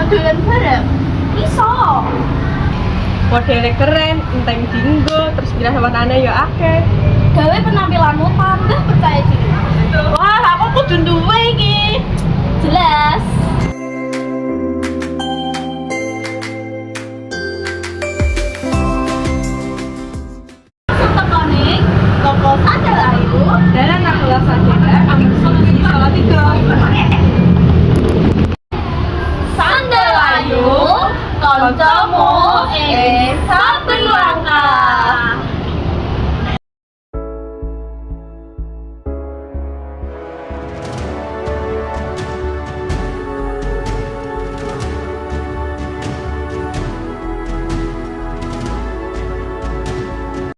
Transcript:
dolan bareng? Iso. Modelnya keren, enteng dinggo, terus bila sama tanah ya akeh. Gawe penampilanmu tambah percaya diri. Wah, aku kudu duwe iki. Jelas. Setekone toko Sandal Ayu Dan anak kelas sadar, kami sini salah tiga. Sandal Ayu kancamu ing saben langkah.